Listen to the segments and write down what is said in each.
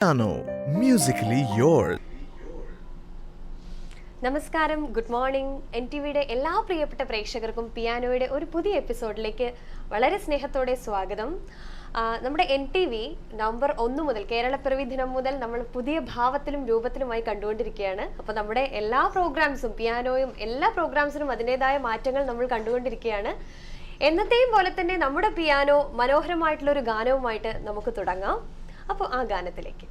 Piano, musically yours. നമസ്കാരം, good morning. NTVയുടെ എല്ലാ പ്രിയപ്പെട്ട പ്രേക്ഷകർക്കും പിയാനോയുടെ ഒരു പുതിയ എപ്പിസോഡിലേക്ക് വളരെ സ്നേഹത്തോടെ സ്വാഗതം. നമ്മുടെ NTV നവംബർ 1 മുതൽ കേരളപ്പിറവി ദിനം മുതൽ നമ്മൾ പുതിയ ഭാവത്തിലും രൂപത്തിലുമായി കണ്ടുകൊണ്ടിരിക്കുകയാണ്. അപ്പോൾ നമ്മുടെ എല്ലാ പ്രോഗ്രാംസും പിയാനോയും എല്ലാ പ്രോഗ്രാംസിനും അതിൻ്റെതായ മാറ്റങ്ങൾ നമ്മൾ കണ്ടുകൊണ്ടിരിക്കുകയാണ്. എന്നത്തെയും പോലെ തന്നെ നമ്മുടെ പിയാനോ മനോഹരമായിട്ടുള്ളൊരു ഗാനവുമായിട്ട് നമുക്ക് തുടങ്ങാം. അപ്പോൾ ആ ഗാനത്തിലേക്ക്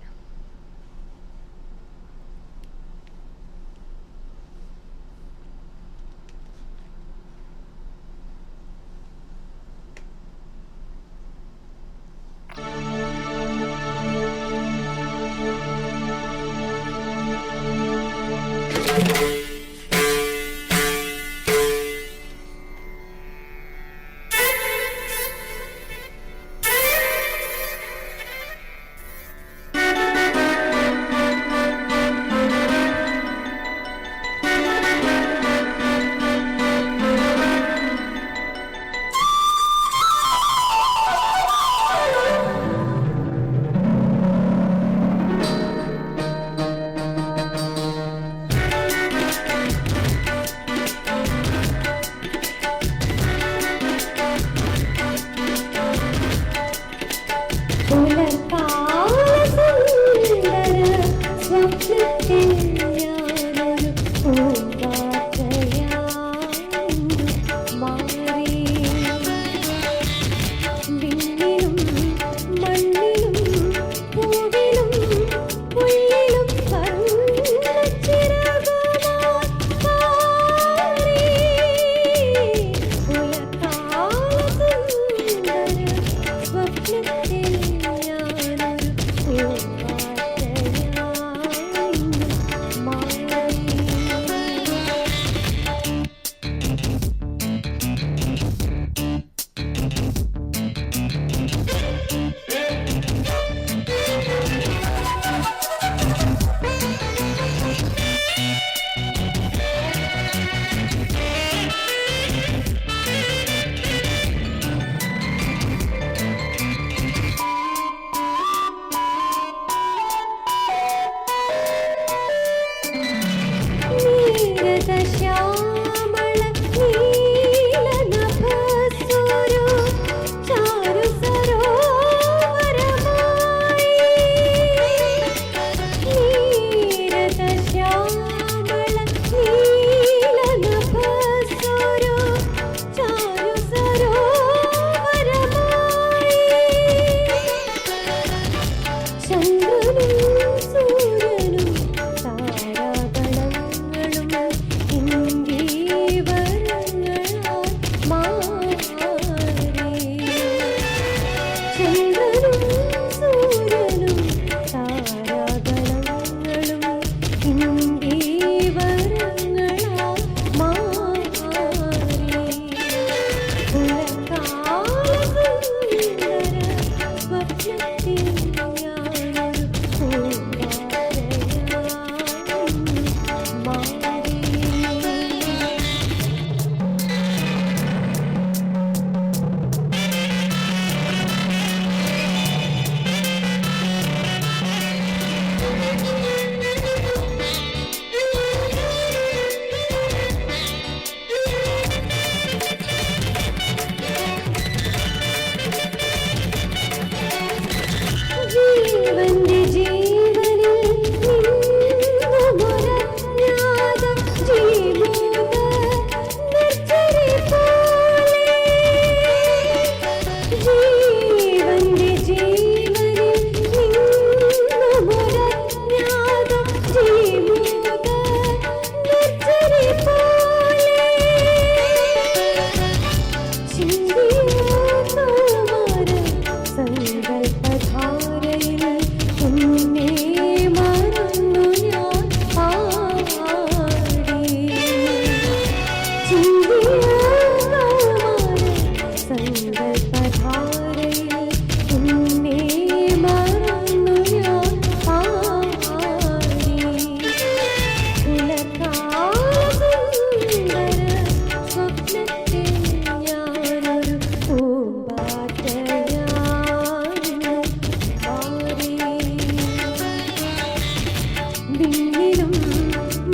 വിണ്ണിലും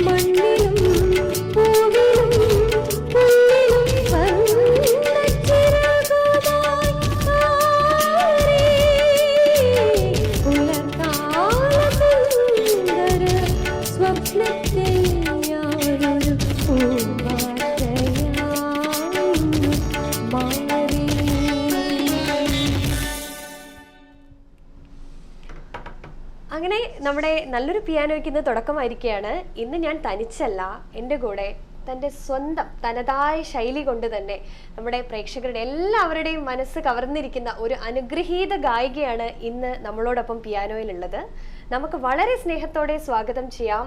മണ്ണിലും പൂവിലും പുല്ലിലും വർണ്ണച്ചിറകുമായി താരേ. പുലർകാലസുന്ദര സ്വപ്നത്തെ ഞാനൊരു പൂവാറ്റയായി മാറി. അങ്ങനെ നമ്മുടെ നല്ലൊരു പിയാനോയ്ക്ക് ഇന്ന് തുടക്കമായിരിക്കുകയാണ്. ഇന്ന് ഞാൻ തനിച്ചല്ല, എൻ്റെ കൂടെ തൻ്റെ സ്വന്തം തനതായ ശൈലി കൊണ്ട് തന്നെ നമ്മുടെ പ്രേക്ഷകരുടെ എല്ലാവരുടെയും മനസ്സ് കവർന്നിരിക്കുന്ന ഒരു അനുഗ്രഹീത ഗായികയാണ് ഇന്ന് നമ്മളോടൊപ്പം പിയാനോയിലുള്ളത്. നമുക്ക് വളരെ സ്നേഹത്തോടെ സ്വാഗതം ചെയ്യാം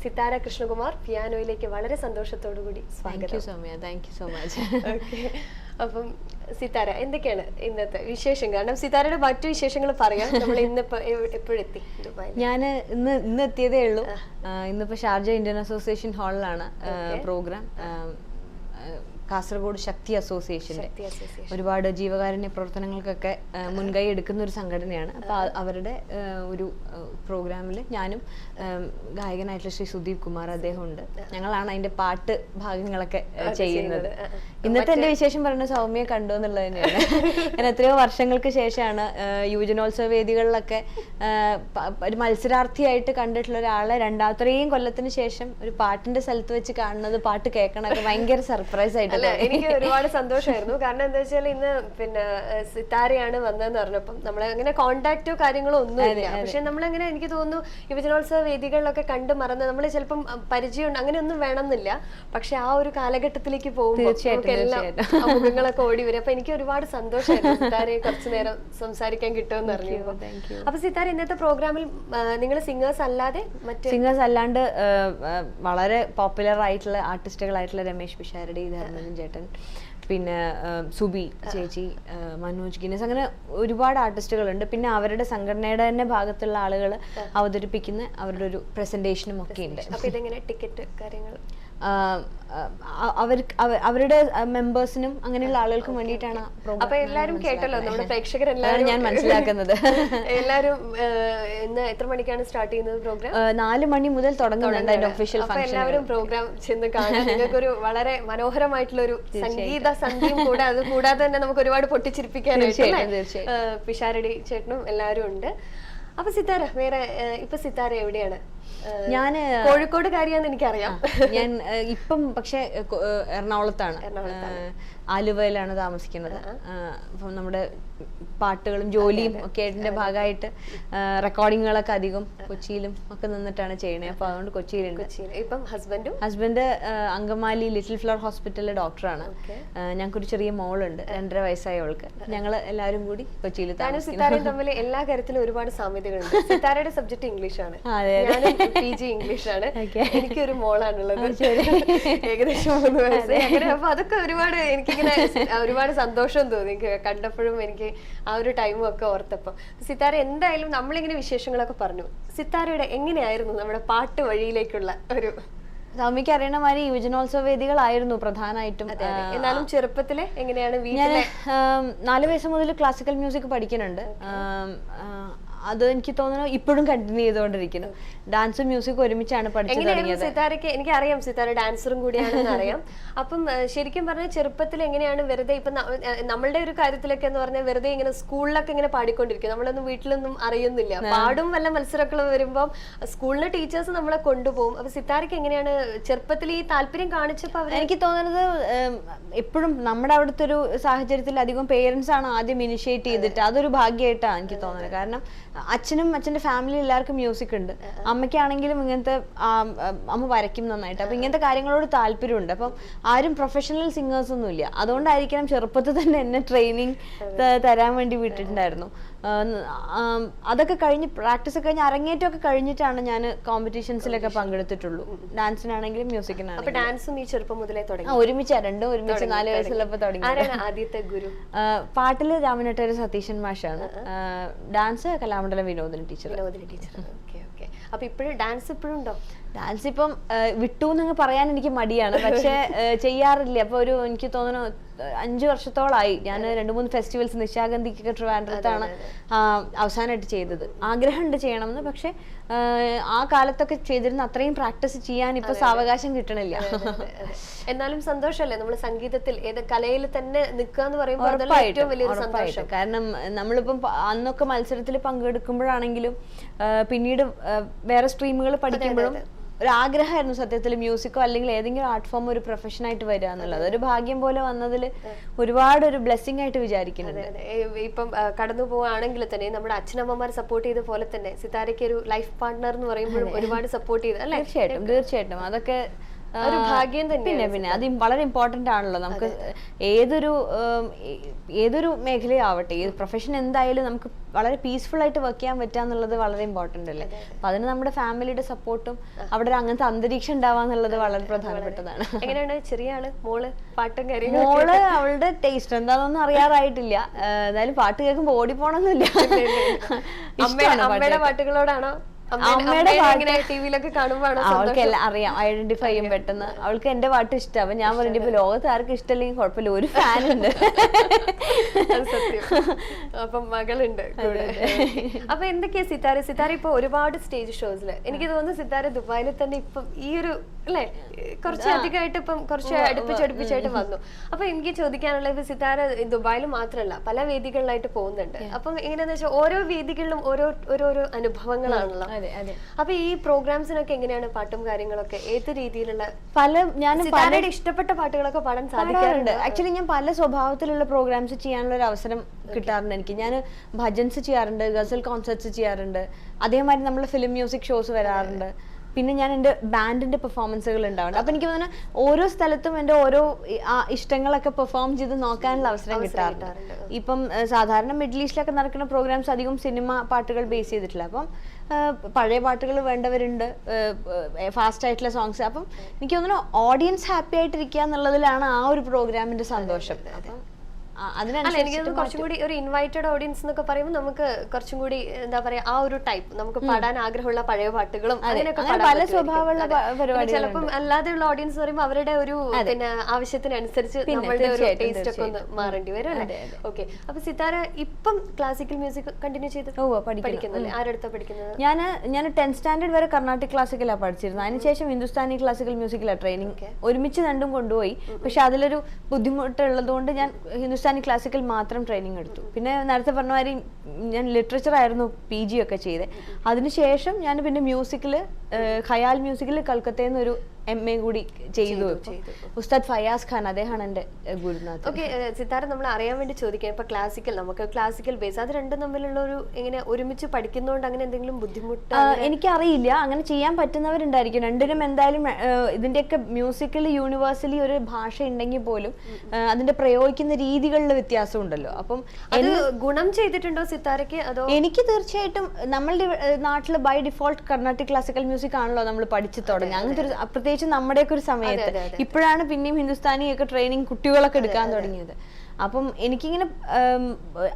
സിത്താര കൃഷ്ണകുമാർ. പിയാനോയിലേക്ക് വളരെ സന്തോഷത്തോടു കൂടി സ്വാഗതം. അപ്പം സിത്താര, എന്തൊക്കെയാണ് ഇന്നത്തെ വിശേഷം? കാരണം സിത്താരയുടെ മറ്റു വിശേഷങ്ങൾ പറയാം. നമ്മൾ ഇന്നിപ്പോ എപ്പോഴെത്തി ദുബായിൽ? ഞാൻ ഇന്ന് എത്തിയതേ ഉള്ളൂ. ഇന്നിപ്പോ ഷാർജ ഇന്ത്യൻ അസോസിയേഷൻ ഹാളിലാണ് പ്രോഗ്രാം. കാസർഗോഡ് ശക്തി അസോസിയേഷന്റെ ഒരുപാട് ജീവകാരുണ്യ പ്രവർത്തനങ്ങൾക്കൊക്കെ മുൻകൈ എടുക്കുന്ന ഒരു സംഘടനയാണ്. അപ്പൊ അവരുടെ ഒരു പ്രോഗ്രാമിൽ ഞാനും ഗായകനായിട്ടുള്ള ശ്രീ സുദീപ് കുമാർ അദ്ദേഹം ഉണ്ട്. ഞങ്ങളാണ് അതിന്റെ പാട്ട് ഭാഗങ്ങളൊക്കെ ചെയ്യുന്നത്. ഇന്നത്തെ എന്റെ വിശേഷം പറയുന്നത് സൗമ്യ കണ്ടു എന്നുള്ളത് തന്നെയാണ്. ഞാൻ എത്രയോ വർഷങ്ങൾക്ക് ശേഷമാണ് യുവജനോത്സവ വേദികളിലൊക്കെ ഒരു മത്സരാർത്ഥിയായിട്ട് കണ്ടിട്ടുള്ള ഒരാളെ അത്രയും കൊല്ലത്തിന് ശേഷം ഒരു പാട്ടിന്റെ സ്ഥലത്ത് വെച്ച് കാണുന്നത്, പാട്ട് കേൾക്കണൊക്കെ ഭയങ്കര സർപ്രൈസ് ആയിട്ട്. എനിക്ക് ഒരുപാട് സന്തോഷമായിരുന്നു. കാരണം എന്താ വെച്ചാൽ ഇന്ന് പിന്നെ സിത്താരയാണ് വന്നതെന്ന് പറഞ്ഞപ്പം നമ്മളെ അങ്ങനെ കോണ്ടാക്റ്റോ കാര്യങ്ങളോ ഒന്നുമില്ല. പക്ഷെ നമ്മളങ്ങനെ എനിക്ക് തോന്നുന്നു യുവജനോത്സവ വേദികളിലൊക്കെ കണ്ട് മറന്ന് നമ്മൾ ചിലപ്പം പരിചയം അങ്ങനെയൊന്നും വേണമെന്നില്ല. പക്ഷെ ആ ഒരു കാലഘട്ടത്തിലേക്ക് പോകുമ്പോൾ എല്ലാം മുഖങ്ങളൊക്കെ ഓടി വരും. അപ്പൊ എനിക്ക് ഒരുപാട് സന്തോഷമായിരുന്നു സിത്താരയെ കുറച്ചു നേരം സംസാരിക്കാൻ കിട്ടുമെന്ന് അറിയുമ്പോൾ. അപ്പൊ സിത്താര, ഇന്നത്തെ പ്രോഗ്രാമിൽ നിങ്ങൾ സിംഗേഴ്സ് അല്ലാതെ സിംഗേഴ്സ് അല്ലാണ്ട് വളരെ പോപ്പുലർ ആയിട്ടുള്ള ആർട്ടിസ്റ്റുകളായിട്ടുള്ള രമേശ് പിഷാരടി, ധർമ്മജൻ ചേട്ടൻ, പിന്നെ സുബി ചേച്ചി, മനോജ് ഗിന്നസ്, അങ്ങനെ ഒരുപാട് ആർട്ടിസ്റ്റുകളുണ്ട്. പിന്നെ അവരുടെ സംഘടനയുടെ തന്നെ ഭാഗത്തുള്ള ആളുകൾ അവതരിപ്പിക്കുന്ന അവരുടെ ഒരു പ്രസന്റേഷനും ഒക്കെ ഉണ്ട്. അപ്പൊ ഇതെങ്ങനെ ടിക്കറ്റ് കാര്യങ്ങൾ? അവരുടെ മെമ്പേഴ്സിനും അങ്ങനെയുള്ള ആളുകൾക്കും വേണ്ടിയിട്ടാണ്. അപ്പൊ എല്ലാരും കേട്ടല്ലോ, നമ്മുടെ പ്രേക്ഷകരെല്ലാരും ഞാൻ മനസ്സിലാക്കുന്നത്. എല്ലാരും ഇന്ന് എത്ര മണിക്കാണ് സ്റ്റാർട്ട് ചെയ്യുന്നത് പ്രോഗ്രാം? 4 മണി മുതൽ തുടങ്ങുന്നുണ്ട് അതിന്റെ ഒഫീഷ്യൽ ഫംഗ്ഷൻ. എല്ലാവരും പ്രോഗ്രാം ചെന്ന് കാണാൻ. നിങ്ങൾക്കൊരു വളരെ മനോഹരമായിട്ടുള്ള ഒരു സംഗീത സന്ധ്യയും കൂടെ, അത് കൂടാതെ തന്നെ നമുക്ക് ഒരുപാട് പൊട്ടിച്ചിരിപ്പിക്കാനായിട്ട് പിഷാരടി ചേട്ടനും എല്ലാവരും ഉണ്ട്. അപ്പൊ സിത്താര, വേറെ ഇപ്പൊ സിത്താര എവിടെയാണ്? ഞാൻ കോഴിക്കോട് കാര്യാന്ന് എനിക്കറിയാം. ഞാൻ ഇപ്പം പക്ഷെ എറണാകുളത്താണ്, ആലുവയിലാണ് താമസിക്കുന്നത്. അപ്പം നമ്മുടെ പാട്ടുകളും ജോലിയും ഒക്കെ അതിന്റെ ഭാഗമായിട്ട് റെക്കോർഡിങ്ങുകളൊക്കെ അധികം കൊച്ചിയിലും ഒക്കെ നിന്നിട്ടാണ് ചെയ്യണേ. അപ്പൊ അതുകൊണ്ട് കൊച്ചിയിലുണ്ട്. ഇപ്പം ഹസ്ബൻഡ് അങ്കമാലി ലിറ്റിൽ ഫ്ലവർ ഹോസ്പിറ്റലിലെ ഡോക്ടറാണ്. ഞങ്ങൾക്കൊരു ചെറിയ മോളുണ്ട്, 2.5 വയസ്സായ അവൾക്ക്. ഞങ്ങൾ എല്ലാവരും കൂടി കൊച്ചിയിൽ സിത്താരയും തമ്മിൽ എല്ലാ കാര്യത്തിലും ഒരുപാട് സാമ്യതകളുണ്ട്. സിത്താരയുടെ സബ്ജക്ട് ഇംഗ്ലീഷ് ആണ്, PG ഇംഗ്ലീഷ് ആണ്. എനിക്കൊരു മോളാണുള്ളത്, ഏകദേശം 3 വയസ്സ്. അങ്ങനെ അപ്പൊ അതൊക്കെ ഒരുപാട് എനിക്കിങ്ങനെ ഒരുപാട് സന്തോഷം തോന്നി കണ്ടപ്പോഴും. എനിക്ക് ആ ഒരു ടൈമും ഒക്കെ ഓർത്തപ്പോ. സിത്താര, എന്തായാലും നമ്മളിങ്ങനെ വിശേഷങ്ങളൊക്കെ പറഞ്ഞു. സിത്താരയുടെ എങ്ങനെയായിരുന്നു നമ്മുടെ പാട്ട് വഴിയിലേക്കുള്ള ഒരു? സൗമ്യക്ക് അറിയണ മാതിരി യുവജനോത്സവ വേദികളായിരുന്നു പ്രധാനമായിട്ടും. എന്നാലും ചെറുപ്പത്തിലെ എങ്ങനെയാണ്? ഞാൻ 4 വയസ്സ് മുതൽ ക്ലാസിക്കൽ മ്യൂസിക് പഠിക്കുന്നുണ്ട്. അത് എനിക്ക് തോന്നുന്നു ഇപ്പോഴും കണ്ടിന്യൂ ചെയ്തുകൊണ്ടിരിക്കുന്നു. ഡാൻസും മ്യൂസിക്കും ഒരുമിച്ചാണ് പഠിച്ചു തുടങ്ങിയത്. സിത്താരയ്ക്ക് എനിക്കറിയാം, സിത്താര ഡാൻസറും കൂടിയാണെന്ന് അറിയാം. അപ്പം ശരിക്കും പറഞ്ഞാൽ ചെറുപ്പത്തിൽ എങ്ങനെയാണ് വെറുതെ ഇപ്പൊ നമ്മളുടെ ഒരു കാര്യത്തിലൊക്കെ എന്ന് പറഞ്ഞാൽ വെറുതെ ഇങ്ങനെ സ്കൂളിലൊക്കെ ഇങ്ങനെ പാടിക്കൊണ്ടിരിക്കും, നമ്മളൊന്നും വീട്ടിലൊന്നും അറിയുന്നില്ല. പാടും വല്ല മത്സരമൊക്കെ വരുമ്പോൾ സ്കൂളിലെ ടീച്ചേഴ്സ് നമ്മളെ കൊണ്ടുപോകും. അപ്പൊ സിത്താരയ്ക്ക് എങ്ങനെയാണ് ചെറുപ്പത്തിൽ ഈ താല്പര്യം കാണിച്ചപ്പോ? എനിക്ക് തോന്നുന്നത് എപ്പോഴും നമ്മുടെ അവിടുത്തെ ഒരു സാഹചര്യത്തിൽ അധികം പേരൻസ് ആണ് ആദ്യം ഇനിഷ്യേറ്റ് ചെയ്തിട്ട്, അതൊരു ഭാഗ്യമായിട്ടാണ് എനിക്ക് തോന്നുന്നത്. കാരണം അച്ഛന്റെ ഫാമിലി എല്ലാവർക്കും മ്യൂസിക് ഉണ്ട്. അമ്മയ്ക്കാണെങ്കിലും ഇങ്ങനത്തെ അമ്മ വരയ്ക്കും നന്നായിട്ട്. അപ്പൊ ഇങ്ങനത്തെ കാര്യങ്ങളോട് താല്പര്യമുണ്ട്. അപ്പം ആരും പ്രൊഫഷണൽ സിംഗേഴ്സ് ഒന്നും ഇല്ല. അതുകൊണ്ടായിരിക്കണം ചെറുപ്പത്തിൽ തന്നെ എന്നെ ട്രെയിനിങ് തരാൻ വേണ്ടി വിട്ടിട്ടുണ്ടായിരുന്നു. അതൊക്കെ കഴിഞ്ഞ് പ്രാക്ടീസ് കഴിഞ്ഞ് അരങ്ങേറ്റമൊക്കെ കഴിഞ്ഞിട്ടാണ് ഞാൻ കോമ്പറ്റീഷൻസിലൊക്കെ പങ്കെടുത്തിട്ടുള്ളൂ. ഡാൻസിനാണെങ്കിലും മ്യൂസിക്കിനാണെങ്കിലും. ഡാൻസും ഈ ചെറുപ്പം മുതലേ തുടങ്ങി? ഒരുമിച്ച് 4 വയസ്സുള്ളപ്പോ തുടങ്ങി. ആദ്യത്തെ ഗുരു? പാട്ടില് രാമനട്ടേര് സതീശൻ മാഷാണ്. Dance Kalamandalam Vinodini teacher. അപ്പൊ ഇപ്പോഴും ഡാൻസ് ഇപ്പോഴും ഉണ്ടോ? ഡാൻസ് ഇപ്പം വിട്ടു എന്നങ്ങ് പറയാൻ എനിക്ക് മടിയാണ്, പക്ഷെ ചെയ്യാറില്ല. അപ്പൊ എനിക്ക് തോന്നുന്നു 5 വർഷത്തോളായി ഞാൻ 2-3 ഫെസ്റ്റിവൽസ് നിശാഗന്ധിക്കൊക്കെ ട്രിവാൻഡ്രത്താണ് അവസാനമായിട്ട് ചെയ്തത്. ആഗ്രഹമുണ്ട് ചെയ്യണമെന്ന്, പക്ഷെ ആ കാലത്തൊക്കെ ചെയ്തിരുന്ന അത്രയും പ്രാക്ടീസ് ചെയ്യാൻ ഇപ്പൊ സാവകാശം കിട്ടണില്ല. എന്നാലും സന്തോഷമല്ലേ നമ്മൾ സംഗീതത്തിൽ ഏത് കലയിൽ തന്നെ നിൽക്കുക എന്ന് പറയുമ്പോൾ ഏറ്റവും വലിയൊരു സന്തോഷം. കാരണം നമ്മളിപ്പം അന്നൊക്കെ മത്സരത്തിൽ പങ്കെടുക്കുമ്പോഴാണെങ്കിലും പിന്നീട് വേറെ സ്ട്രീമുകൾ പഠിക്കുമ്പോഴും ഒരു ആഗ്രഹമായിരുന്നു സത്യത്തിൽ മ്യൂസിക്കോ അല്ലെങ്കിൽ ഏതെങ്കിലും ആർട്ട് ഫോം ഒരു പ്രൊഫഷനായിട്ട് വരിക എന്നുള്ളത്. ഒരു ഭാഗ്യം പോലെ വന്നതിൽ ഒരുപാട് ഒരു ബ്ലെസ്സിങ് ആയിട്ട് വിചാരിക്കുന്നുണ്ട്. ഇപ്പം കടന്നു പോവുകയാണെങ്കിൽ തന്നെ നമ്മുടെ അച്ഛനമ്മമാർ സപ്പോർട്ട് ചെയ്ത പോലെ തന്നെ സിതാരയ്ക്ക് ഒരു ലൈഫ് പാർട്ട്ണർ എന്ന് പറയുമ്പോൾ ഒരുപാട് സപ്പോർട്ട് ചെയ്ത് അല്ലേ? തീർച്ചയായിട്ടും അതൊക്കെ ഒരു ഭാഗ്യം തന്നെ. പിന്നെ അത് വളരെ ഇമ്പോർട്ടന്റ് ആണല്ലോ. നമുക്ക് ഏതൊരു മേഖലയാവട്ടെ, ഏത് പ്രൊഫഷൻ എന്തായാലും നമുക്ക് വളരെ പീസ്ഫുൾ ആയിട്ട് വർക്ക് ചെയ്യാൻ പറ്റുക എന്നുള്ളത് വളരെ ഇമ്പോർട്ടന്റ് അല്ലേ. അപ്പൊ അതിന് നമ്മുടെ ഫാമിലിയുടെ സപ്പോർട്ടും അവിടെ അങ്ങനത്തെ അന്തരീക്ഷം ഉണ്ടാവാന്നുള്ളത് വളരെ പ്രധാനപ്പെട്ടതാണ്. എങ്ങനെയാണ് ചെറിയ ആള് മോള് പാട്ടും കാര്യങ്ങളും? മോള് അവളുടെ ടേസ്റ്റ് എന്താണെന്നൊന്നും അറിയാറായിട്ടില്ല. എന്തായാലും പാട്ട് കേൾക്കുമ്പോൾ ഓടിപ്പോണമെന്നില്ല. അമ്മയുടെ പാട്ടുകളോടാണോ? അമ്മയുടെ ടിവിയിലൊക്കെ കാണുമ്പോഴാണോ? അവൾക്കെല്ലാം അറിയാം, ഐഡന്റിഫൈ ചെയ്യും പെട്ടെന്ന്. അവൾക്ക് എന്റെ പാട്ട് ഇഷ്ടം. അപ്പൊ ഞാൻ പറഞ്ഞിട്ട് ഇപ്പൊ ലോകത്ത് ആർക്കും ഇഷ്ടമല്ലെങ്കിൽ കുഴപ്പമില്ല, ഒരു ഫാൻ ഉണ്ട്. അപ്പം മകളുണ്ട്. അപ്പൊ എന്തൊക്കെയാ സിതാര ഇപ്പൊ ഒരുപാട് സ്റ്റേജ് ഷോസില് എനിക്ക് തോന്നുന്നു സിതാര ദുബായിൽ തന്നെ ഇപ്പം ഈ ഒരു അല്ലെ കുറച്ച് അധികമായിട്ട് ഇപ്പം കുറച്ച് അടുപ്പിച്ചടുപ്പിച്ചായിട്ട് വന്നു. അപ്പൊ എനിക്ക് ചോദിക്കാനുള്ള ഇപ്പൊ സിതാര ദുബായിൽ മാത്രമല്ല പല വേദികളിലായിട്ട് പോകുന്നുണ്ട്. അപ്പം എങ്ങനെയാന്ന് വെച്ചാൽ ഓരോ വേദികളിലും ഓരോരോ അനുഭവങ്ങളാണല്ലോ. അപ്പൊ ഈ പ്രോഗ്രാംസിനൊക്കെ എങ്ങനെയാണ് പാട്ടും കാര്യങ്ങളൊക്കെ ഏത് രീതിയിലുള്ള സിതാരയുടെ ഇഷ്ടപ്പെട്ട പാട്ടുകളൊക്കെ പാടാൻ സാധിക്കാറുണ്ട്? ആക്ച്വലി ഞാൻ പല സ്വഭാവത്തിലുള്ള പ്രോഗ്രാംസ് ചെയ്യാനുള്ള ഒരു അവസരം കിട്ടാറുണ്ട് എനിക്ക്. ഞാൻ ഭജൻസ് ചെയ്യാറുണ്ട്, ഗസൽ കോൺസേർട്സ് ചെയ്യാറുണ്ട്, അതേമാതിരി നമ്മൾ ഫിലിം മ്യൂസിക് ഷോസ് വരാറുണ്ട്. പിന്നെ ഞാൻ എൻ്റെ ബാൻഡിന്റെ പെർഫോമൻസുകൾ ഉണ്ടാവുന്നുണ്ട്. അപ്പൊ എനിക്ക് തോന്നുന്നു ഓരോ സ്ഥലത്തും എൻ്റെ ഓരോ ഇഷ്ടങ്ങളൊക്കെ പെർഫോം ചെയ്ത് നോക്കാനുള്ള അവസരം കിട്ടാറുണ്ട്. ഇപ്പം സാധാരണ മിഡിൽ ഈസ്റ്റിലൊക്കെ നടക്കുന്ന പ്രോഗ്രാംസ് അധികം സിനിമ പാട്ടുകൾ ബേസ് ചെയ്തിട്ടില്ല. അപ്പം പഴയ പാട്ടുകൾ വേണ്ടവരുണ്ട്, ഫാസ്റ്റ് ആയിട്ടുള്ള സോങ്സ്. അപ്പം എനിക്ക് തോന്നുന്നു ഓഡിയൻസ് ഹാപ്പി ആയിട്ടിരിക്കുക എന്നുള്ളതിലാണ് ആ ഒരു പ്രോഗ്രാമിന്റെ സന്തോഷം. അപ്പം എനിക്ക് കുറച്ചും കൂടി ഒരു ഇൻവൈറ്റഡ് ഓഡിയൻസ് എന്നൊക്കെ പറയുമ്പോൾ നമുക്ക് കുറച്ചും കൂടി എന്താ പറയാ ആ ഒരു ടൈപ്പ് നമുക്ക് പാടാൻ ആഗ്രഹമുള്ള പഴയ പാട്ടുകളും അങ്ങനെയൊക്കെ പല സ്വഭാവമുള്ള പരിപാടി. ചിലപ്പം അല്ലാതെയുള്ള ഓഡിയൻസ് പറയുമ്പോൾ അവരുടെ ഒരു പിന്നെ ആവശ്യത്തിനനുസരിച്ച് നമ്മളുടെ ഒരു ടേസ്റ്റ് ഒക്കെ ഒന്ന് മാറേണ്ടി വരും അല്ലേ? ഓക്കെ. അപ്പൊ സിതാര ഇപ്പം ക്ലാസിക്കൽ മ്യൂസിക് കണ്ടിന്യൂ ചെയ്ത് പഠിക്കുന്നില്ലേ? ആരെടുത്താ പഠിക്കുന്നത്? ഞാൻ 10th സ്റ്റാൻഡേർഡ് വരെ കർണാട്ടിക് ക്ലാസിക്കലാണ് പഠിച്ചിരുന്നത്. അതിനുശേഷം ഹിന്ദുസ്ഥാനി ക്ലാസിക്കൽ മ്യൂസിക്കിലാണ് ട്രെയിനിങ്. ഒരുമിച്ച് രണ്ടും കൊണ്ടുപോയി. പക്ഷെ അതിലൊരു ബുദ്ധിമുട്ടുള്ളത് കൊണ്ട് ഞാൻ ഹിന്ദുസ്ഥാനി ക്ലാസിക്കൽ മാത്രം ട്രെയിനിങ് എടുത്തു. പിന്നെ നേരത്തെ പറഞ്ഞ മാതിരി ഞാൻ ലിറ്ററേച്ചർ ആയിരുന്നു PG ഒക്കെ ചെയ്തത്. അതിനുശേഷം ഞാൻ പിന്നെ മ്യൂസിക്കില് ഖയാൽ മ്യൂസിക്കിൽ കൽക്കത്തയിൽ നിന്ന് ഒരു MA കൂടി ചെയ്തു. ഉസ്താദ് ഫയാസ് ഖാൻ, അദ്ദേഹമാണ് എൻ്റെ ഗുരുനാഥ്. ഓക്കെ. സിതാര നമ്മൾ അറിയാൻ വേണ്ടി ചോദിക്കാം, ഇപ്പൊ ക്ലാസിക്കൽ നമുക്ക് ക്ലാസിക്കൽ ബേസ് അത് രണ്ടും തമ്മിലുള്ള ഒരു എങ്ങനെ ഒരുമിച്ച് പഠിക്കുന്നതുകൊണ്ട് അങ്ങനെ എന്തെങ്കിലും ബുദ്ധിമുട്ട്? എനിക്കറിയില്ല, അങ്ങനെ ചെയ്യാൻ പറ്റുന്നവരുണ്ടായിരിക്കും. രണ്ടിനും എന്തായാലും ഇതിന്റെയൊക്കെ മ്യൂസിക്കലി യൂണിവേഴ്സലി ഒരു ഭാഷ ഉണ്ടെങ്കിൽ പോലും അതിന്റെ പ്രയോഗിക്കുന്ന രീതികളിൽ വ്യത്യാസം ഉണ്ടല്ലോ. അപ്പം അത് ഗുണം ചെയ്തിട്ടുണ്ടോ സിതാരയ്ക്ക്? അതോ? എനിക്ക് തീർച്ചയായിട്ടും നമ്മളുടെ നാട്ടിൽ by default Carnatic classical music ആണല്ലോ നമ്മൾ പഠിച്ചു തുടങ്ങി. അങ്ങനത്തെ ഒരു പ്രത്യേകിച്ച് നമ്മുടെയൊക്കെ ഒരു സമയത്ത്. ഇപ്പോഴാണ് പിന്നെയും ഹിന്ദുസ്ഥാനിയൊക്കെ ട്രെയിനിങ് കുട്ടികളൊക്കെ എടുക്കാൻ തുടങ്ങിയത്. അപ്പം എനിക്കിങ്ങനെ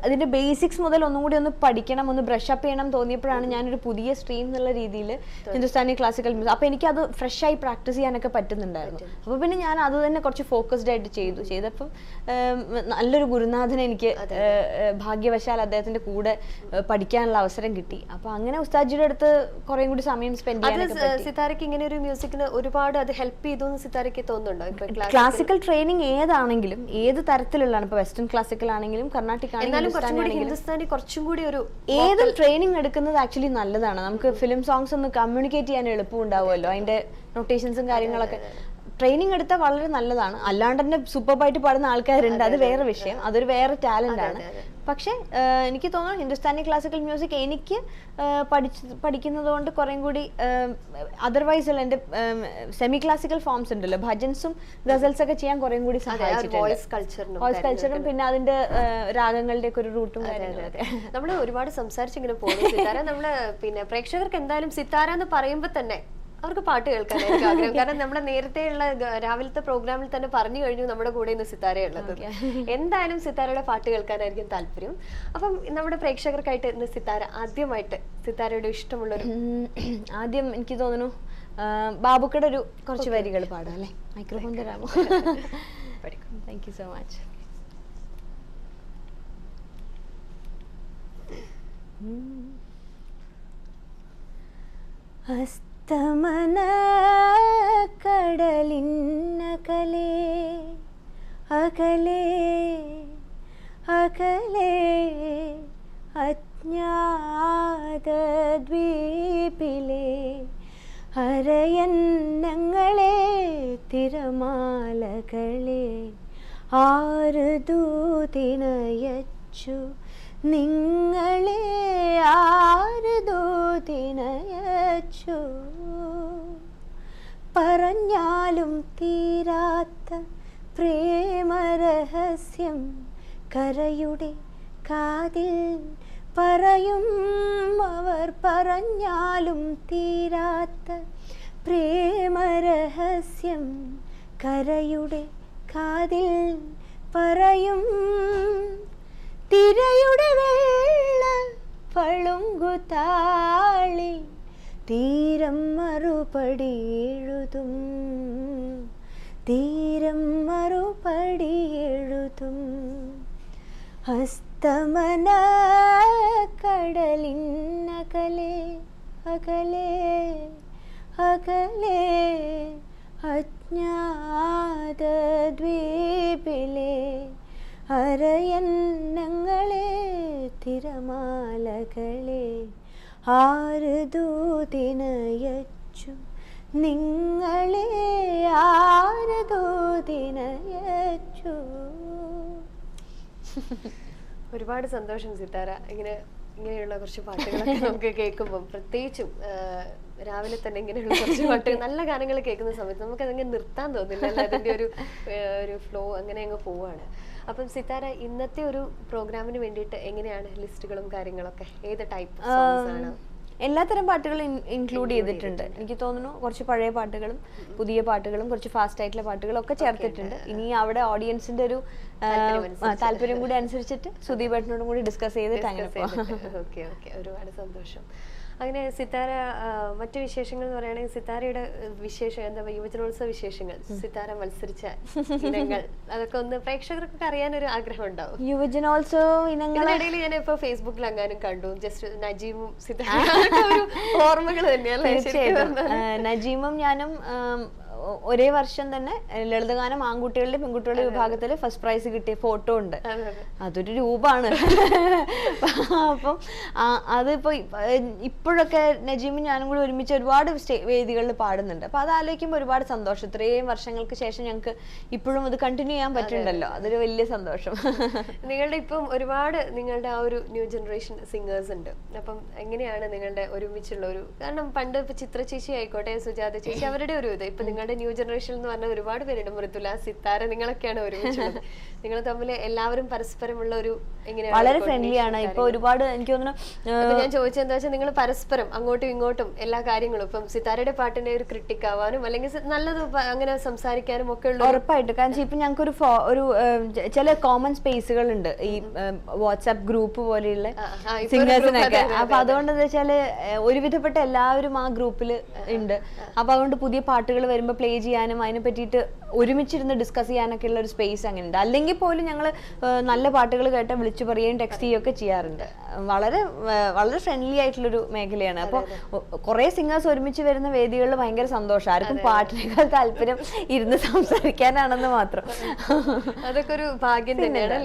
അതിന്റെ ബേസിക്സ് മുതൽ ഒന്നും കൂടി ഒന്ന് പഠിക്കണം, ഒന്ന് ബ്രഷ് അപ്പ് ചെയ്യണം തോന്നിയപ്പോഴാണ് ഞാനൊരു പുതിയ സ്ട്രീം എന്നുള്ള രീതിയിൽ ഹിന്ദുസ്ഥാനി ക്ലാസിക്കൽ മ്യൂസിക്. അപ്പൊ എനിക്കത് ഫ്രഷ് ആയി പ്രാക്ടീസ് ചെയ്യാനൊക്കെ പറ്റുന്നുണ്ടായിരുന്നു. അപ്പൊ പിന്നെ ഞാൻ അത് തന്നെ കുറച്ച് ഫോക്കസ്ഡ് ആയിട്ട് ചെയ്തപ്പം നല്ലൊരു ഗുരുനാഥനെ എനിക്ക് ഭാഗ്യവശാൽ അദ്ദേഹത്തിന്റെ കൂടെ പഠിക്കാനുള്ള അവസരം കിട്ടി. അപ്പൊ അങ്ങനെ ഉസ്താദ്ജിയുടെ അടുത്ത് കുറെ കൂടി സമയം സ്പെൻഡ് ചെയ്യാൻ. സിതാരയ്ക്ക് ഇങ്ങനെ ഒരു മ്യൂസിക്കിന് ഒരുപാട് അത് ഹെൽപ്പ് ചെയ്തു എന്ന് സിതാരയ്ക്ക് തോന്നുന്നുണ്ടോ? ക്ലാസിക്കൽ ട്രെയിനിങ് ഏതാണെങ്കിലും ഏത് തരത്തിലുള്ള വെസ്റ്റേൺ ക്ലാസിക്കൽ ആണെങ്കിലും കർണാട്ടിക് ആണെങ്കിലും ഹിന്ദുസ്ഥാനി കുറച്ചും കൂടി ഒരു ഏത് ട്രെയിനിങ് എടുക്കുന്നത് ആക്ച്വലി നല്ലതാണ്. നമുക്ക് ഫിലിം സോങ്സ് ഒന്ന് കമ്മ്യൂണിക്കേറ്റ് ചെയ്യാൻ എളുപ്പം ഉണ്ടാവുമല്ലോ, അതിന്റെ നൊട്ടേഷൻസും കാര്യങ്ങളൊക്കെ. ട്രെയിനിങ് എടുത്താൽ വളരെ നല്ലതാണ്. അല്ലാണ്ട് തന്നെ സൂപ്പർബായിട്ട് പാടുന്ന ആൾക്കാരുണ്ട്, അത് വേറെ വിഷയം, അതൊരു വേറെ ടാലന്റ് ആണ്. പക്ഷെ എനിക്ക് തോന്നുന്നു ഹിന്ദുസ്ഥാനി ക്ലാസിക്കൽ മ്യൂസിക് എനിക്ക് പഠിക്കുന്നത് കൊണ്ട് കുറേ കൂടി അതർവൈസ് ഉള്ള എൻ്റെ സെമി ക്ലാസിക്കൽ ഫോംസ് ഉണ്ടല്ലോ, ഭജൻസും ഗസൽസ് ഒക്കെ ചെയ്യാൻ കുറേ കൂടി സഹായിച്ചിട്ടുണ്ട്. വോയിസ് കൾച്ചറും പിന്നെ അതിന്റെ രാഗങ്ങളുടെ ഒക്കെ ഒരു റൂട്ടും കാര്യങ്ങളൊക്കെ. നമ്മൾ ഒരുപാട് സംസാരിച്ചിങ്ങനെ പോകുന്നു സിതാര. നമ്മള് പിന്നെ പ്രേക്ഷകർക്ക് എന്തായാലും സിതാര എന്ന് പറയുമ്പോൾ തന്നെ അവർക്ക് പാട്ട് കേൾക്കാനായിരിക്കും ആഗ്രഹം. കാരണം നമ്മുടെ നേരത്തെയുള്ള രാവിലത്തെ പ്രോഗ്രാമിൽ തന്നെ പറഞ്ഞു കഴിഞ്ഞു നമ്മുടെ കൂടെ ഇന്ന് സിതാരയുള്ളത്. എന്തായാലും സിതാരയുടെ പാട്ട് കേൾക്കാനായിരിക്കും താല്പര്യം. അപ്പം നമ്മുടെ പ്രേക്ഷകർക്കായിട്ട് ഇന്ന് സിതാര ആദ്യമായിട്ട് സിതാരയുടെ ഇഷ്ടമുള്ളൊരു ആദ്യം എനിക്ക് തോന്നുന്നു ബാബുക്കയുടെ ഒരു കുറച്ച് വരികൾ പാടാം അല്ലേ? മൈക്രോഫോൺ തരാമോ? Thank you so much. അസ്തമന കടലിന്നകലേ അകലേ അകലേ അജ്ഞാത ദ്വീപിലേ അരയന്നങ്ങളെ തിരമാലകളെ ആര് ദൂതിനയച്ചു നിങ്ങളെ ആര് ദൂതിനയച്ചു പറഞ്ഞാലും തീരാത്ത പ്രേമരഹസ്യം കരയുടെ കാതിൽ പറയും അവർ പറഞ്ഞാലും തീരാത്ത പ്രേമരഹസ്യം കരയുടെ കാതിൽ പറയും തിരയുടെ വെള്ള പളുങ്കുതാളി തീരം മറുപടി എഴുതും തീരം മറുപടി എഴുതും ഹസ്തമന കടലിന്നകലേ അകലേ അകലേ അജ്ഞാത ദ്വീപിലെ അരയന്നങ്ങളെ തിരമാലകളെ ആര് ദൂതിനയച്ചു നിങ്ങളെ ആര് ദൂതിനയച്ചു. ഒരുപാട് സന്തോഷം സിത്താര. ഇങ്ങനെയുള്ള കുറച്ച് പാട്ടുകളൊക്കെ നമുക്ക് കേൾക്കുമ്പോൾ, പ്രത്യേകിച്ചും രാവിലെ തന്നെ ഇങ്ങനെയുള്ള കുറച്ച് പാട്ടുകൾ, നല്ല ഗാനങ്ങൾ കേൾക്കുന്ന സമയത്ത് നമുക്ക് അതങ്ങനെ നിർത്താൻ തോന്നില്ല. അതിന്റെ ഒരു ഫ്ലോ അങ്ങനെ അങ്ങ് പോവാണ്. അപ്പം സിത്താര, ഇന്നത്തെ ഒരു പ്രോഗ്രാമിന് വേണ്ടിയിട്ട് എങ്ങനെയാണ് ലിസ്റ്റുകളും കാര്യങ്ങളൊക്കെ? ഏത് ടൈപ്പ് സോങ്സ് ആണ്? എല്ലാത്തരം പാട്ടുകളും ഇൻക്ലൂഡ് ചെയ്തിട്ടുണ്ട്. എനിക്ക് തോന്നുന്നു കുറച്ച് പഴയ പാട്ടുകളും പുതിയ പാട്ടുകളും കുറച്ച് ഫാസ്റ്റ് ആയിട്ടുള്ള പാട്ടുകളും ഒക്കെ ചേർത്തിട്ടുണ്ട്. ഇനി അവിടെ ഓഡിയൻസിന്റെ ഒരു താല്പര്യം കൂടി അനുസരിച്ചിട്ട് സുദീപേട്ടനോടും കൂടി ഡിസ്കസ് ചെയ്തിട്ട് അങ്ങനെ പോവാം. ഓക്കെ ഓക്കെ, ഒരുപാട് സന്തോഷം. അങ്ങനെ സിത്താര, മറ്റു വിശേഷങ്ങൾ എന്ന് പറയുകയാണെങ്കിൽ സിത്താരയുടെ വിശേഷം എന്താ, യുവജനോത്സവ വിശേഷങ്ങൾ, സിത്താര മത്സരിച്ച ഇനങ്ങൾ, അതൊക്കെ ഒന്ന് പ്രേക്ഷകർക്കൊക്കെ അറിയാനൊരു ആഗ്രഹം ഉണ്ടാവും. യുവജനോത്സവ ഇനങ്ങളിടയിൽ ഞാൻ ഇപ്പൊ ഫേസ്ബുക്കിൽ അങ്ങാനും കണ്ടു, ജസ്റ്റ് നജീമും സിത്താര ഓർമ്മകൾ തന്നെയല്ലേ? നജീമും ഞാനും ഒരേ വർഷം തന്നെ ലളിതഗാനം ആൺകുട്ടികളുടെ പെൺകുട്ടികളുടെ വിഭാഗത്തിൽ ഫസ്റ്റ് പ്രൈസ് കിട്ടിയ ഫോട്ടോ ഉണ്ട്. അതൊരു രൂപമാണ്. അപ്പം അതിപ്പോ ഇപ്പോഴൊക്കെ നജീമും ഞാനും കൂടി ഒരുമിച്ച് ഒരുപാട് വേദികളിൽ പാടുന്നുണ്ട്. അപ്പൊ അത് ആലോചിക്കുമ്പോൾ ഒരുപാട് സന്തോഷം. ഇത്രയും വർഷങ്ങൾക്ക് ശേഷം ഞങ്ങൾക്ക് ഇപ്പോഴും അത് കണ്ടിന്യൂ ചെയ്യാൻ പറ്റുന്നുണ്ടല്ലോ, അതൊരു വലിയ സന്തോഷം. നിങ്ങളുടെ ഇപ്പം ഒരുപാട് നിങ്ങളുടെ ആ ഒരു ന്യൂ ജനറേഷൻ സിംഗേഴ്സ് ഉണ്ട്. അപ്പം എങ്ങനെയാണ് നിങ്ങളുടെ ഒരുമിച്ചുള്ള ഒരു, കാരണം പണ്ട് ഇപ്പൊ ചിത്ര ചേച്ചി ആയിക്കോട്ടെ, സുജാത ചേച്ചി, അവരുടെ ഒരു ഇത്, ഇപ്പൊ നിങ്ങളുടെ ന്യൂ ജനറേഷൻ എന്ന് പറഞ്ഞ ഒരുപാട് പേരുണ്ട്, മൃദുല, സിത്താര, നിങ്ങളൊക്കെയാണ് ഒരുമിച്ചുള്ളത്. നിങ്ങൾ തമ്മിൽ എല്ലാവരും പരസ്പരമുള്ള ഒരു എങ്ങനെയാണ്? വളരെ ഫ്രണ്ട്ലി ആണ്. ഇപ്പൊ ഒരുപാട് എനിക്ക് തോന്നുന്നു ഞാൻ ചോദിച്ചത് എന്താ വെച്ചാൽ, നിങ്ങൾ പരസ്പരം അങ്ങോട്ടും ഇങ്ങോട്ടും എല്ലാ കാര്യങ്ങളും, ഇപ്പം സിത്താരയുടെ പാട്ടിന്റെ ഒരു ക്രിട്ടിക് ആവാനും അല്ലെങ്കിൽ നല്ലത് അങ്ങനെ സംസാരിക്കാനും ഒക്കെ ഉള്ള ഉറപ്പായിട്ട്. കാരണം ഇപ്പൊ ഞങ്ങൾക്ക് ഒരു ചില കോമൺ സ്പേസുകൾ ഉണ്ട് ഈ വാട്സാപ്പ് ഗ്രൂപ്പ് പോലെയുള്ള സിംഗേഴ്സിനൊക്കെ. അപ്പൊ അതുകൊണ്ട് എന്താ വെച്ചാല് ഒരുവിധപ്പെട്ട എല്ലാവരും ആ ഗ്രൂപ്പിൽ ഉണ്ട്. അപ്പൊ അതുകൊണ്ട് പുതിയ പാട്ടുകൾ വരുമ്പോൾ പ്ലേ ചെയ്യാനും അതിനെ പറ്റിയിട്ട് ഒരുമിച്ചിരുന്ന് ഡിസ്കസ് ചെയ്യാനൊക്കെ ഉള്ള ഒരു സ്പേസ് അങ്ങനെ ഉണ്ട്. അല്ലെങ്കിൽ പോലും ഞങ്ങൾ നല്ല പാട്ടുകൾ കേട്ടാൽ വിളിച്ചു പറയുകയും ടെക്സ്റ്റ് ചെയ്യുകയൊക്കെ ചെയ്യാറുണ്ട്. വളരെ വളരെ ഫ്രണ്ട്ലി ആയിട്ടുള്ളൊരു മേഖലയാണ്. അപ്പോൾ കുറെ സിംഗേഴ്സ് ഒരുമിച്ച് വരുന്ന വേദികളിൽ ഭയങ്കര സന്തോഷം. ആർക്കും പാട്ടിനേക്കാൾ താല്പര്യം ഇരുന്ന് സംസാരിക്കാനാണെന്ന് മാത്രം. അതൊക്കെ ഒരു ഭാഗ്യം തന്നെയാണ്.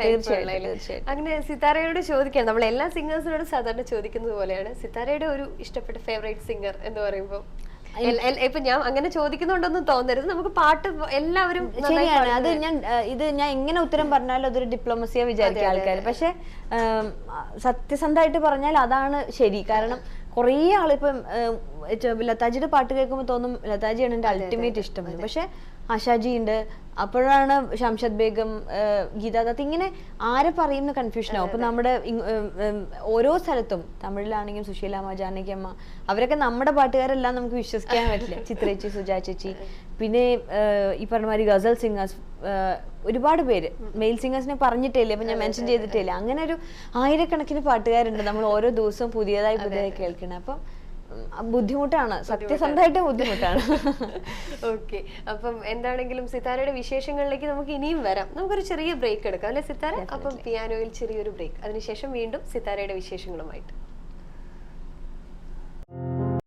അങ്ങനെ സിത്താരയോട് ചോദിക്കാം, നമ്മൾ എല്ലാ സിംഗേഴ്സിനോടും സാധാരണ ചോദിക്കുന്നത് പോലെയാണ്, സിത്താരയുടെ ഒരു ഇഷ്ടപ്പെട്ട ഫേവറേറ്റ് സിംഗർ എന്ന് പറയുമ്പോൾ? ഇപ്പൊ ഞാൻ അങ്ങനെ ചോദിക്കുന്നുണ്ടൊന്നും തോന്നരുത്, നമുക്ക് പാട്ട് എല്ലാവരും ശരിയാണ്. അത് ഞാൻ എങ്ങനെ ഉത്തരം പറഞ്ഞാലും അതൊരു ഡിപ്ലോമസിയാ വിചാരിക്കുക ആൾക്കാർ. പക്ഷെ സത്യസന്ധമായിട്ട് പറഞ്ഞാൽ അതാണ് ശരി. കാരണം കുറേ ആളിപ്പം ലതാജിയുടെ പാട്ട് കേൾക്കുമ്പോൾ തോന്നും ലതാജിയാണ് എൻ്റെ അൾട്ടിമേറ്റ് ഇഷ്ടം. പക്ഷെ ആശാജി ഉണ്ട്, അപ്പോഴാണ് ഷംഷദ് ബേഗം, ഗീതാ ദത്ത്, ഇങ്ങനെ ആരെ പറയുന്ന കൺഫ്യൂഷനാവും. അപ്പൊ നമ്മുടെ ഓരോ സ്ഥലത്തും തമിഴിലാണെങ്കിലും സുശീലാമ്മ, ജാനകി അമ്മ, അവരൊക്കെ നമ്മുടെ പാട്ടുകാരെല്ലാം നമുക്ക് വിശ്വസിക്കാൻ പറ്റില്ല. ചിത്രേച്ചി, സുജാ ചേച്ചി, പിന്നെ ഈ പറഞ്ഞ മാതിരി ഗസൽ സിംഗേഴ്സ് ഒരുപാട് പേര്, മെയിൽ സിംഗേഴ്സിനെ പറഞ്ഞിട്ടില്ലേ, അപ്പൊ ഞാൻ മെൻഷൻ ചെയ്തിട്ടില്ല. അങ്ങനെ ഒരു ആയിരക്കണക്കിന് പാട്ടുകാരുണ്ട് നമ്മൾ ഓരോ ദിവസവും പുതിയതായി കേൾക്കണം. അപ്പം ബുദ്ധിമുട്ടാണ്, സത്യസന്ധമായിട്ട് ബുദ്ധിമുട്ടാണ്. ഓക്കെ, അപ്പം എന്താണെങ്കിലും സിത്താരയുടെ വിശേഷങ്ങളിലേക്ക് നമുക്ക് ഇനിയും വരാം. നമുക്കൊരു ചെറിയ ബ്രേക്ക് എടുക്കാം അല്ലെ സിത്താര? അപ്പം പിയാനോയിൽ ചെറിയൊരു ബ്രേക്ക്, അതിനുശേഷം വീണ്ടും സിത്താരയുടെ വിശേഷങ്ങളുമായിട്ട്.